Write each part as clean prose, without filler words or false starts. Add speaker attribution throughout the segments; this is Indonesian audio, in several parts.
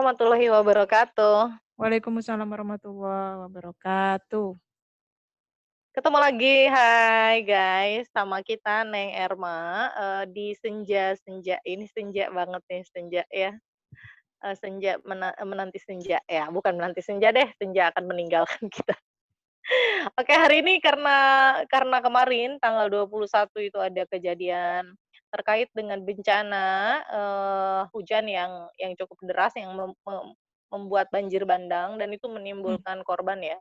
Speaker 1: Warahmatullahi wabarakatuh.
Speaker 2: Waalaikumsalam warahmatullahi wabarakatuh.
Speaker 1: Ketemu lagi, hai guys, sama kita Neng Erma, di senja-senja ini senja banget nih, senja ya, senja menanti senja ya, bukan menanti senja deh, senja akan meninggalkan kita. Oke, hari ini karena kemarin tanggal 21 itu ada kejadian terkait dengan bencana, hujan yang cukup deras yang membuat banjir bandang dan itu
Speaker 2: Mhm,
Speaker 1: menimbulkan korban ya.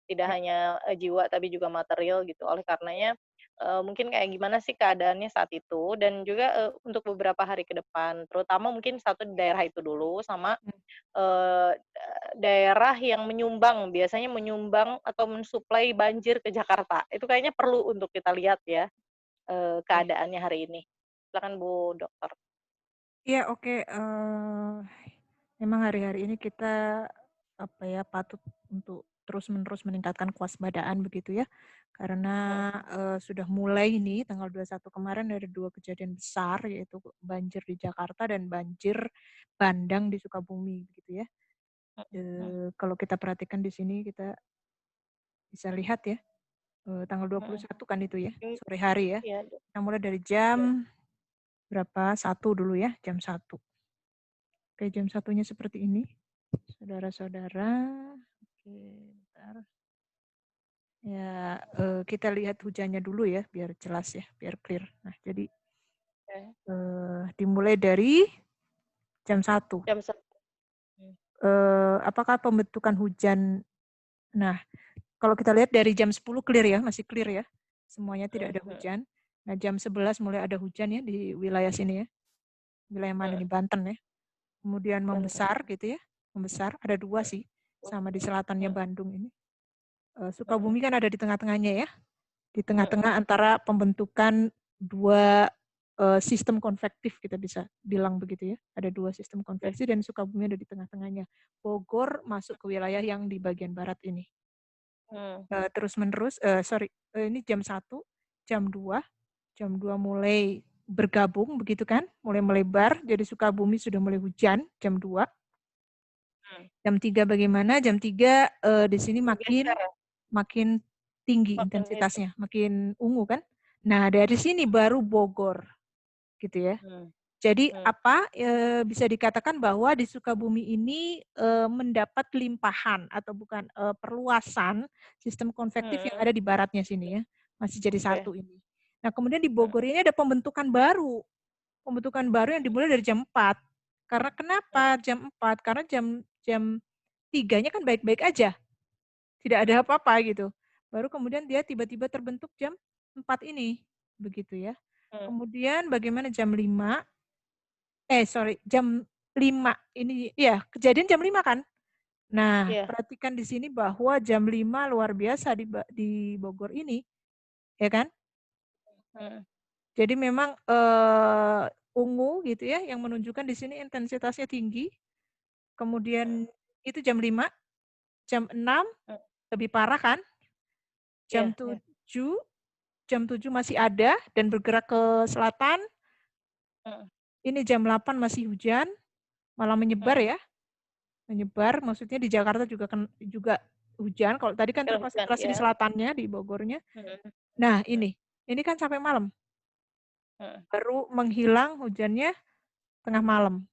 Speaker 1: Tidak
Speaker 2: ya,
Speaker 1: hanya, jiwa tapi juga material gitu. Oleh karenanya, mungkin kayak gimana sih keadaannya saat itu dan juga, untuk beberapa hari ke depan, terutama mungkin satu di daerah itu dulu sama,
Speaker 2: mhm,
Speaker 1: daerah yang biasanya menyumbang atau mensuplai banjir ke Jakarta. Itu kayaknya perlu untuk kita lihat ya,
Speaker 2: oke.
Speaker 1: keadaannya hari ini. Silakan Bu Dokter.
Speaker 2: Iya, oke, memang hari-hari ini kita, patut untuk terus-menerus meningkatkan kewaspadaan begitu ya. Karena,
Speaker 1: Mhm,
Speaker 2: sudah mulai nih tanggal 21 kemarin ada 2 kejadian besar, yaitu banjir di Jakarta dan banjir bandang di Sukabumi begitu ya.
Speaker 1: mhm,
Speaker 2: Kalau kita perhatikan di sini kita bisa lihat ya, tanggal dua puluh
Speaker 1: mhm.
Speaker 2: satu kan itu ya,
Speaker 1: Mmm,
Speaker 2: sore hari ya.
Speaker 1: iya
Speaker 2: Kita mulai dari
Speaker 1: iya.
Speaker 2: jam berapa? 1 dulu ya, jam 1. Oke, jam satunya seperti ini, saudara-saudara. Oke, bentar. Ya, kita lihat hujannya dulu ya, biar jelas ya, biar clear. Nah, jadi, dimulai dari jam 1.
Speaker 1: Jam 1. Mmm,
Speaker 2: Apakah pembentukan hujan, nah, kalau kita lihat dari jam 10 clear ya, masih clear ya, semuanya tidak
Speaker 1: mhm
Speaker 2: ada
Speaker 1: mhm
Speaker 2: hujan. Nah, jam 11 mulai ada hujan ya di wilayah sini ya, wilayah mana
Speaker 1: mhm.
Speaker 2: nih, Banten ya. Kemudian
Speaker 1: Banten.
Speaker 2: membesar gitu ya, membesar, ada 2
Speaker 1: Mhm
Speaker 2: sih, sama di
Speaker 1: mhm
Speaker 2: selatannya
Speaker 1: mhm
Speaker 2: Bandung ini.
Speaker 1: mhm
Speaker 2: Sukabumi kan ada di tengah-tengahnya ya, di
Speaker 1: mhm.
Speaker 2: tengah-tengah antara pembentukan 2 sistem konvektif kita bisa bilang begitu ya. Ada 2 sistem
Speaker 1: Oke.
Speaker 2: konveksi dan Sukabumi ada di tengah-tengahnya. Bogor masuk ke wilayah yang di bagian barat ini.
Speaker 1: Mmm,
Speaker 2: Terus-menerus, ini jam 1, jam 2, jam 2 mulai bergabung begitu kan, mulai melebar, jadi Sukabumi sudah mulai hujan jam 2.
Speaker 1: mhm.
Speaker 2: Jam 3 bagaimana? Jam 3, di sini makin
Speaker 1: Bergeser ya?
Speaker 2: makin tinggi
Speaker 1: Makin itu.
Speaker 2: intensitasnya, makin ungu kan. Nah, dari sini baru Bogor, gitu ya.
Speaker 1: Mmm,
Speaker 2: Jadi
Speaker 1: mhm
Speaker 2: apa, bisa dikatakan bahwa di Sukabumi ini, mendapat limpahan atau bukan, perluasan sistem konvektif yang
Speaker 1: mhm.
Speaker 2: ada di baratnya sini ya, masih jadi
Speaker 1: Oke.
Speaker 2: satu ini. Nah, kemudian di
Speaker 1: Mhm
Speaker 2: Bogor ini ada pembentukan baru yang dimulai dari jam 4. Karena
Speaker 1: mhm
Speaker 2: kenapa jam 4? Karena jam 3-nya kan baik-baik aja, tidak ada apa-apa gitu. Baru kemudian dia tiba-tiba terbentuk jam 4 ini, begitu ya.
Speaker 1: mhm.
Speaker 2: Kemudian bagaimana jam 5 ini ya, kejadian jam 5 kan? Nah,
Speaker 1: Iya.
Speaker 2: perhatikan di sini bahwa jam 5 luar biasa di Bogor ini, ya kan?
Speaker 1: Mhm
Speaker 2: Jadi memang, ungu gitu ya, yang menunjukkan di sini intensitasnya tinggi,
Speaker 1: mhm
Speaker 2: kemudian itu jam 5, jam 6
Speaker 1: mhm.
Speaker 2: lebih parah kan, jam
Speaker 1: Iya iya.
Speaker 2: 7 jam 7 masih ada dan bergerak ke selatan,
Speaker 1: Mhm
Speaker 2: ini jam 8 masih hujan, malah menyebar
Speaker 1: mhm.
Speaker 2: ya, menyebar maksudnya di Jakarta juga hujan, kalau tadi kan
Speaker 1: Curah hujan,
Speaker 2: terkonsentrasi di
Speaker 1: iya.
Speaker 2: selatannya, di Bogornya.
Speaker 1: Mhm
Speaker 2: Nah
Speaker 1: mhm
Speaker 2: ini kan sampai malam,
Speaker 1: mhm.
Speaker 2: baru menghilang hujannya tengah malam.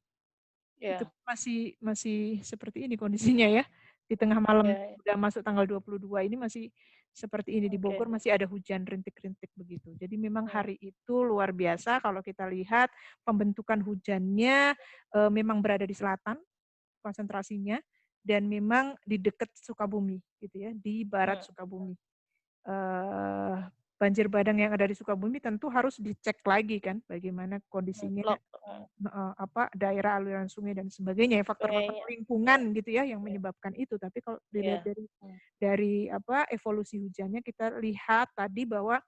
Speaker 2: Itu
Speaker 1: Iya
Speaker 2: masih masih seperti ini kondisinya ya, di tengah malam
Speaker 1: iya iya.
Speaker 2: udah masuk tanggal 22 ini masih seperti ini, di
Speaker 1: Oke.
Speaker 2: Bogor masih ada hujan rintik-rintik begitu. Jadi memang
Speaker 1: Mhm
Speaker 2: hari itu luar biasa kalau kita lihat pembentukan hujannya, memang berada di selatan konsentrasinya dan memang di dekat Sukabumi gitu ya, di barat
Speaker 1: mhm.
Speaker 2: Sukabumi. Eee, Banjir bandang yang ada di Sukabumi tentu harus dicek lagi kan bagaimana kondisinya.
Speaker 1: Ngevlog, mhm.
Speaker 2: Heeh, daerah aliran sungai dan sebagainya ya, faktor-faktor
Speaker 1: Sungainya. Iya
Speaker 2: lingkungan gitu ya yang
Speaker 1: iya
Speaker 2: menyebabkan itu. Tapi kalau dilihat
Speaker 1: iya.
Speaker 2: dari
Speaker 1: Mmm,
Speaker 2: evolusi hujannya kita lihat tadi bahwa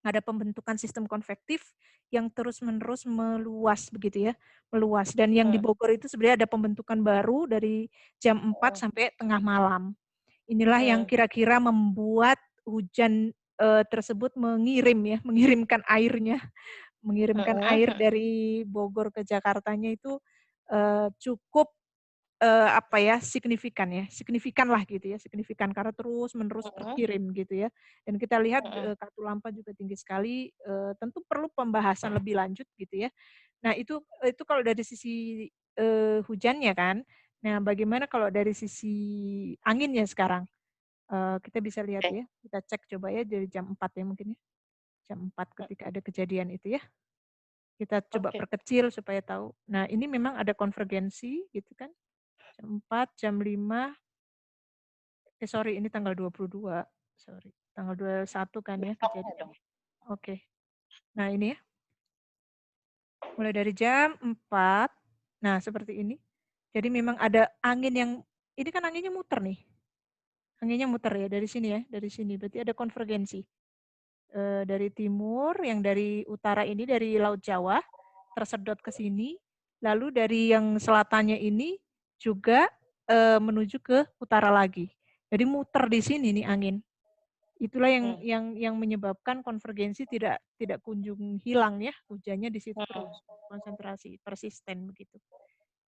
Speaker 2: ada pembentukan sistem konvektif yang terus-menerus meluas begitu ya, meluas dan yang di
Speaker 1: mhm
Speaker 2: Bogor itu sebenarnya ada pembentukan baru dari jam 4
Speaker 1: mhm
Speaker 2: sampai tengah malam. Inilah yang
Speaker 1: mhm
Speaker 2: kira-kira membuat hujan, tersebut mengirimkan
Speaker 1: mhm
Speaker 2: air
Speaker 1: mhm.
Speaker 2: dari Bogor ke Jakartanya itu, cukup apa ya, signifikan lah gitu ya, signifikan karena terus-menerus
Speaker 1: Mhm,
Speaker 2: terkirim gitu ya. Dan kita lihat
Speaker 1: mhm.
Speaker 2: Katulampa juga tinggi sekali, tentu perlu pembahasan lebih lanjut gitu ya. Nah itu kalau dari sisi, hujannya kan. Nah bagaimana kalau dari sisi anginnya sekarang? Kita bisa lihat
Speaker 1: Oke,
Speaker 2: ya, kita cek coba ya dari jam 4 ya mungkin ya, jam 4
Speaker 1: mhm,
Speaker 2: ketika ada kejadian itu ya. Kita coba
Speaker 1: oke.
Speaker 2: perkecil supaya tahu. Nah ini memang ada konvergensi gitu kan, jam 4, jam 5. Sorry ini tanggal 22, sorry. Tanggal 21 kan ya
Speaker 1: Besoknya dong.
Speaker 2: kejadiannya. Oke. Nah ini ya, mulai dari jam 4, nah seperti ini. Jadi memang ada angin yang, ini kan anginnya muter nih. Anginnya muter ya dari sini ya, dari sini. Berarti ada konvergensi. Dari timur, yang dari utara ini dari Laut Jawa, tersedot ke sini. Lalu dari yang selatannya ini juga menuju ke utara lagi. Jadi muter di sini nih angin. Itulah
Speaker 1: Hmm,
Speaker 2: yang menyebabkan konvergensi tidak kunjung hilang ya, hujannya di situ
Speaker 1: hmm,
Speaker 2: terus, konsentrasi, persisten begitu.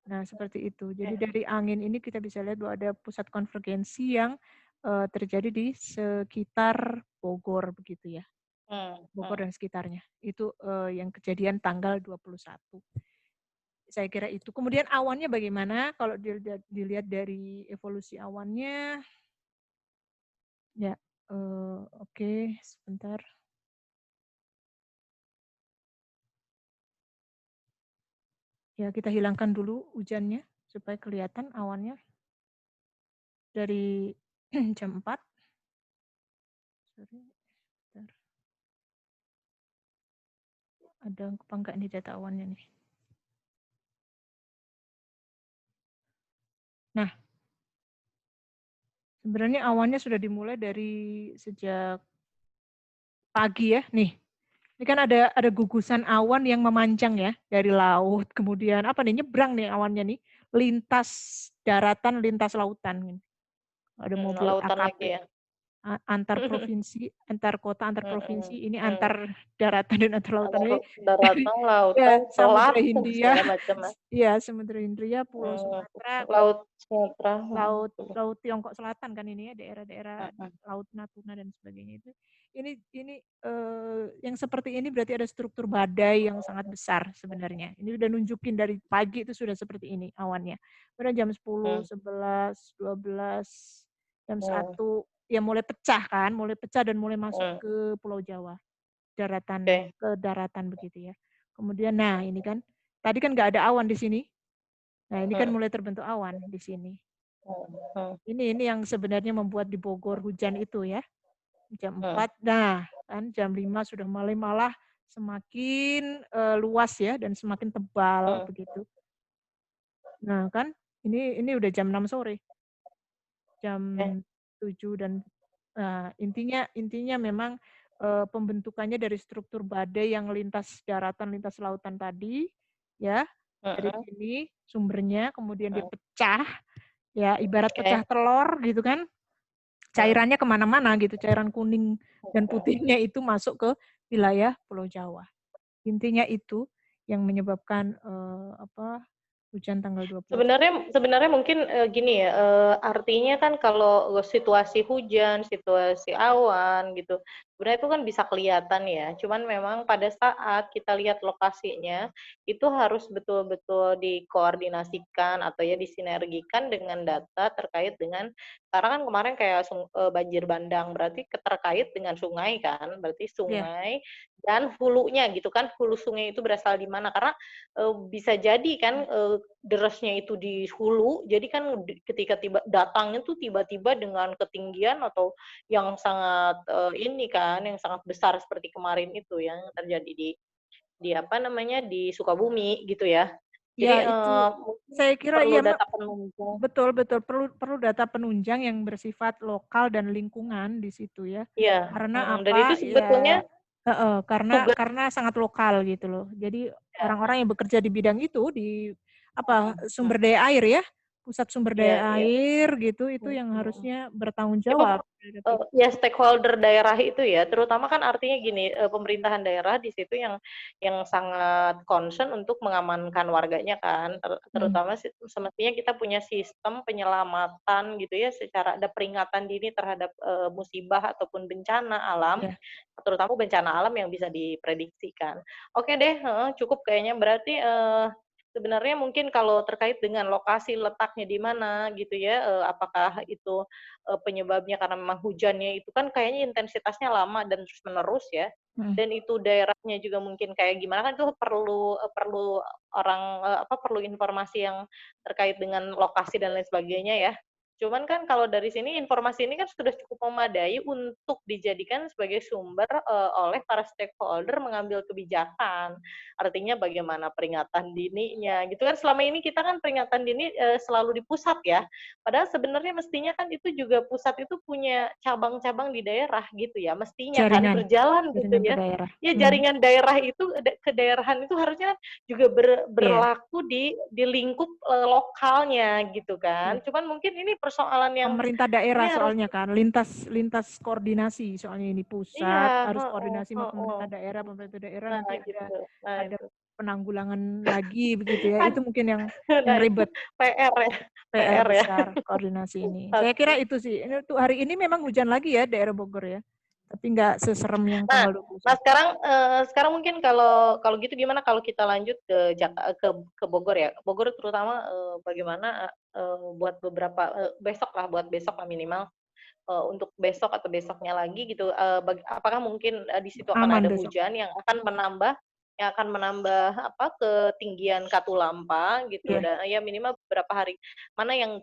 Speaker 2: Nah, seperti itu. Jadi
Speaker 1: oke.
Speaker 2: dari angin ini kita bisa lihat bahwa ada pusat konvergensi yang terjadi di sekitar Bogor begitu ya.
Speaker 1: Hmm,
Speaker 2: Bogor
Speaker 1: hmm.
Speaker 2: dan sekitarnya. Itu yang kejadian tanggal 21. Saya kira itu. Kemudian awannya bagaimana? Kalau dilihat dari evolusi awannya, ya oke, sebentar. Ya, kita hilangkan dulu hujannya supaya kelihatan awannya dari jam 4. Sorry, bentar. Ada apa enggak nih data awannya nih? Nah, sebenarnya awannya sudah dimulai dari sejak pagi ya. Nih, ini kan ada gugusan awan yang memanjang ya dari laut. Kemudian apa nih, nyebrang nih awannya nih, lintas daratan, lintas lautan. Ada mobil
Speaker 1: Lautan
Speaker 2: AKP.
Speaker 1: lagi ya?
Speaker 2: Antar provinsi, antar kota, antar
Speaker 1: Mhm,
Speaker 2: provinsi, ini
Speaker 1: mmm.
Speaker 2: antar daratan dan antar lautan
Speaker 1: Antara
Speaker 2: ini dari
Speaker 1: daratan, lautan,
Speaker 2: ya
Speaker 1: selat,
Speaker 2: Samudra Hindia,
Speaker 1: segala macam ya?
Speaker 2: ya Samudra Hindia, Pulau
Speaker 1: Mmm,
Speaker 2: Sumatera,
Speaker 1: Laut Sumatera,
Speaker 2: laut laut Tiongkok Selatan kan ini ya, daerah-daerah
Speaker 1: mhm,
Speaker 2: Laut Natuna dan sebagainya itu. Ini yang seperti ini berarti ada struktur badai yang sangat besar sebenarnya. Ini udah nunjukin dari pagi itu sudah seperti ini awannya. Pada jam 10,
Speaker 1: mmm,
Speaker 2: 11, 12, jam
Speaker 1: mmm,
Speaker 2: 1 ya mulai pecah kan, mulai pecah dan mulai masuk
Speaker 1: mmm,
Speaker 2: ke Pulau Jawa, daratan
Speaker 1: oke,
Speaker 2: ke daratan begitu ya. Kemudian nah ini kan tadi kan nggak ada awan di sini. Nah, ini kan
Speaker 1: mhm,
Speaker 2: mulai terbentuk awan di sini.
Speaker 1: mhm,
Speaker 2: Ini yang sebenarnya membuat di Bogor hujan itu ya, jam
Speaker 1: mhm,
Speaker 2: 4. Nah, kan jam 5 sudah mulai malah semakin luas ya dan semakin tebal
Speaker 1: mhm,
Speaker 2: begitu. Nah, kan ini udah jam 6 sore, jam
Speaker 1: oke,
Speaker 2: 7 dan intinya memang pembentukannya dari struktur badai yang lintas daratan, lintas lautan tadi ya. Dari
Speaker 1: mhm,
Speaker 2: sini sumbernya, kemudian dia
Speaker 1: mhm,
Speaker 2: pecah, ya ibarat pecah
Speaker 1: oke,
Speaker 2: telur gitu kan,
Speaker 1: mhm,
Speaker 2: cairannya kemana-mana gitu, cairan kuning dan
Speaker 1: mhm.
Speaker 2: putihnya itu masuk ke wilayah Pulau Jawa. Intinya itu yang menyebabkan hujan tanggal 21.
Speaker 1: Sebenarnya sebenarnya mungkin, gini ya, artinya kan kalau situasi hujan, situasi awan gitu, sebenarnya itu kan bisa kelihatan ya, cuman memang pada saat kita lihat lokasinya, itu harus betul-betul dikoordinasikan atau ya disinergikan dengan data terkait dengan karena kan kemarin kayak banjir bandang, berarti terkait dengan sungai kan, berarti
Speaker 2: Iya,
Speaker 1: sungai dan hulunya gitu kan, hulu sungai itu berasal di mana, karena, bisa jadi kan, derasnya itu di hulu, jadi kan ketika datangnya tuh tiba-tiba dengan ketinggian atau yang sangat ini kan, yang sangat besar seperti kemarin itu yang terjadi di apa namanya, di Sukabumi gitu ya. Jadi,
Speaker 2: ya itu
Speaker 1: mungkin
Speaker 2: saya kira
Speaker 1: perlu
Speaker 2: iya
Speaker 1: data penunjang.
Speaker 2: betul betul, perlu perlu data penunjang yang bersifat lokal dan lingkungan di situ ya.
Speaker 1: Iya,
Speaker 2: Karena
Speaker 1: dan itu
Speaker 2: apa,
Speaker 1: sebetulnya
Speaker 2: ya heeh,
Speaker 1: tugas
Speaker 2: karena sangat lokal gitu loh. Jadi
Speaker 1: ya,
Speaker 2: orang-orang yang bekerja di bidang itu, di apa,
Speaker 1: mhm,
Speaker 2: sumber daya air ya, pusat sumber
Speaker 1: Iya
Speaker 2: daya
Speaker 1: iya.
Speaker 2: air gitu, itu yang
Speaker 1: Mhm.
Speaker 2: harusnya bertanggung
Speaker 1: Itu,
Speaker 2: jawab terhadap itu.
Speaker 1: ya stakeholder daerah itu ya, terutama kan artinya gini, pemerintahan daerah di situ yang sangat concern untuk mengamankan warganya kan,
Speaker 2: Mhm,
Speaker 1: terutama semestinya kita punya sistem penyelamatan gitu ya, secara ada peringatan dini terhadap, musibah ataupun bencana alam,
Speaker 2: iya,
Speaker 1: terutama bencana alam yang bisa diprediksikan. Oke deh, heeh, cukup kayaknya berarti, sebenarnya mungkin kalau terkait dengan lokasi letaknya di mana gitu ya, apakah itu penyebabnya karena memang hujannya itu kan kayaknya intensitasnya lama dan terus-menerus ya,
Speaker 2: mhm,
Speaker 1: dan itu daerahnya juga mungkin kayak gimana kan itu perlu orang, perlu informasi yang terkait dengan lokasi dan lain sebagainya ya. Cuman kan kalau dari sini informasi ini kan sudah cukup memadai untuk dijadikan sebagai sumber, oleh para stakeholder mengambil kebijakan. Artinya bagaimana peringatan dininya gitu kan, selama ini kita kan peringatan dini, selalu di pusat ya. Padahal sebenarnya mestinya kan itu juga pusat itu punya cabang-cabang di daerah gitu ya, mestinya kan
Speaker 2: jaringan
Speaker 1: berjalan gitu
Speaker 2: jaringan ke
Speaker 1: ya.
Speaker 2: daerah.
Speaker 1: Ya
Speaker 2: Mhm,
Speaker 1: jaringan daerah itu kedaerahan itu harusnya kan juga
Speaker 2: iya,
Speaker 1: berlaku di lingkup, lokalnya gitu
Speaker 2: iya.
Speaker 1: kan. Cuman mungkin ini persoalan yang
Speaker 2: Pemerintah
Speaker 1: ini
Speaker 2: daerah
Speaker 1: harus
Speaker 2: soalnya kan, lintas lintas koordinasi soalnya ini,
Speaker 1: iya,
Speaker 2: pusat harus
Speaker 1: heeh
Speaker 2: koordinasi sama
Speaker 1: heeh.
Speaker 2: pemerintah daerah
Speaker 1: Nah
Speaker 2: nanti
Speaker 1: gitu, nah
Speaker 2: ada
Speaker 1: itu.
Speaker 2: penanggulangan lagi begitu ya,
Speaker 1: Kan
Speaker 2: itu mungkin yang
Speaker 1: nah itu
Speaker 2: ribet,
Speaker 1: PR ya,
Speaker 2: PR
Speaker 1: PR ya.
Speaker 2: besar koordinasi ini. Saya kira
Speaker 1: Oke.
Speaker 2: itu sih, ini untuk hari ini memang hujan lagi ya daerah Bogor ya, tapi nggak seserem yang
Speaker 1: Nah
Speaker 2: tanggal
Speaker 1: nah
Speaker 2: 21.
Speaker 1: sekarang mungkin kalau kalau gitu gimana kalau kita lanjut ke Bogor ya. Bogor terutama, bagaimana, buat beberapa besok lah, buat besok lah minimal, untuk besok atau besoknya lagi gitu, apakah mungkin, di situ akan
Speaker 2: Aman
Speaker 1: ada
Speaker 2: besok.
Speaker 1: hujan yang akan menambah apa, ketinggian Katulampa gitu
Speaker 2: Iya,
Speaker 1: dan ya minimal beberapa hari. Mana yang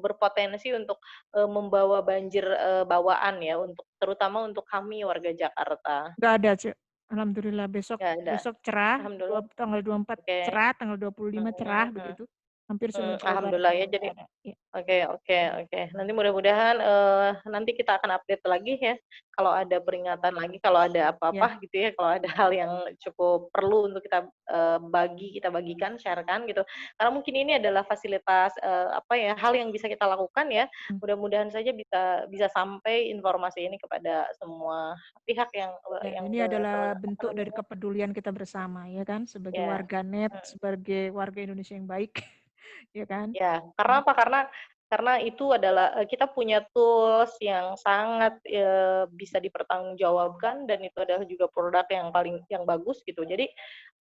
Speaker 1: berpotensi untuk, membawa banjir, bawaan ya untuk terutama untuk kami warga Jakarta.
Speaker 2: nggak ada, alhamdulillah besok
Speaker 1: Nggak ada?
Speaker 2: besok cerah,
Speaker 1: Alhamdulillah,
Speaker 2: tanggal 24
Speaker 1: oke.
Speaker 2: cerah, tanggal 25 cerah
Speaker 1: Mhm,
Speaker 2: begitu. Hampir seluruh Jawa Barat
Speaker 1: alhamdulillah ya
Speaker 2: memang
Speaker 1: jadi
Speaker 2: nggak ada. Iya,
Speaker 1: oke oke oke. Nanti mudah-mudahan, nanti kita akan update lagi ya, kalau ada peringatan lagi, kalau ada
Speaker 2: iya,
Speaker 1: apa-apa gitu ya, kalau ada hal yang cukup perlu untuk kita, kita bagikan, share-kan gitu. Karena mungkin ini adalah fasilitas, apa ya, hal yang bisa kita lakukan ya,
Speaker 2: mmm,
Speaker 1: mudah-mudahan saja bisa bisa sampai informasi ini kepada semua pihak
Speaker 2: ya
Speaker 1: yang
Speaker 2: ini adalah
Speaker 1: apa
Speaker 2: bentuk dari
Speaker 1: namanya
Speaker 2: kepedulian kita bersama ya kan, sebagai
Speaker 1: ya,
Speaker 2: warganet, sebagai warga Indonesia yang baik, ya kan?
Speaker 1: ya, karena
Speaker 2: Mhm,
Speaker 1: apa? Karena itu adalah, kita punya tools yang sangat, bisa dipertanggungjawabkan dan itu adalah juga produk yang bagus gitu. Jadi,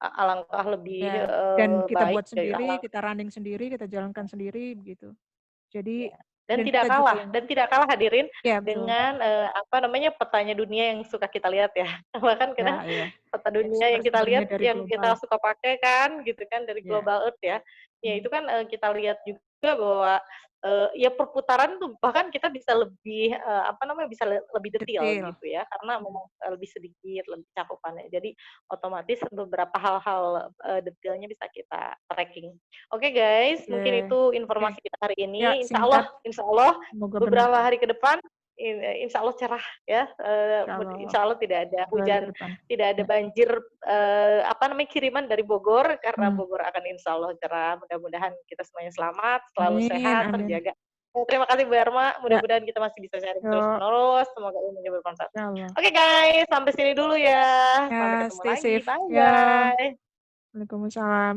Speaker 1: alangkah lebih,
Speaker 2: ya dan kita
Speaker 1: baik
Speaker 2: buat
Speaker 1: dari
Speaker 2: sendiri, kita running sendiri, kita jalankan sendiri begitu. Jadi
Speaker 1: ya,
Speaker 2: dan kita juga yang
Speaker 1: dan tidak kalah hadirin
Speaker 2: iya betul,
Speaker 1: dengan, apa namanya, petanya dunia yang suka kita lihat ya. Bahkan kadang
Speaker 2: ya iya,
Speaker 1: peta
Speaker 2: yang
Speaker 1: dunia yang kita
Speaker 2: sumber-sumbernya
Speaker 1: lihat,
Speaker 2: dari
Speaker 1: yang
Speaker 2: global,
Speaker 1: kita suka pakai kan, gitu kan, dari
Speaker 2: ya,
Speaker 1: Global Earth ya. Ya
Speaker 2: mhm,
Speaker 1: itu kan, kita lihat juga bahwa, ya perputaran tuh bahkan kita bisa lebih, apa namanya, bisa lebih detail
Speaker 2: detail,
Speaker 1: gitu ya, karena
Speaker 2: mhm,
Speaker 1: memang, lebih sedikit, lebih cakupannya. Jadi otomatis beberapa hal-hal, detailnya bisa kita tracking. Oke guys,
Speaker 2: oke
Speaker 1: mungkin itu
Speaker 2: oke,
Speaker 1: informasi kita hari
Speaker 2: ya
Speaker 1: ini.
Speaker 2: singkat,
Speaker 1: Insya Allah
Speaker 2: semoga benar,
Speaker 1: beberapa hari ke depan, insya Allah cerah ya,
Speaker 2: insyaallah
Speaker 1: insya Allah tidak ada
Speaker 2: 2 hari ke
Speaker 1: hujan,
Speaker 2: depan,
Speaker 1: tidak ada
Speaker 2: ya,
Speaker 1: banjir, apa namanya, kiriman dari Bogor, karena
Speaker 2: mhm,
Speaker 1: Bogor akan insya Allah cerah. Mudah-mudahan kita semuanya selamat, selalu
Speaker 2: amin
Speaker 1: sehat,
Speaker 2: amin,
Speaker 1: terjaga. Terima kasih Bu Erma,
Speaker 2: ya,
Speaker 1: mudah-mudahan kita masih bisa sharing
Speaker 2: yok,
Speaker 1: terus-menerus, semoga ilmunya bermanfaat.
Speaker 2: insyaallah,
Speaker 1: Oke guys, sampai sini dulu ya, sampai
Speaker 2: ya
Speaker 1: ketemu
Speaker 2: stay
Speaker 1: lagi,
Speaker 2: safe, ya,
Speaker 1: bye-bye.
Speaker 2: waalaikumsalam.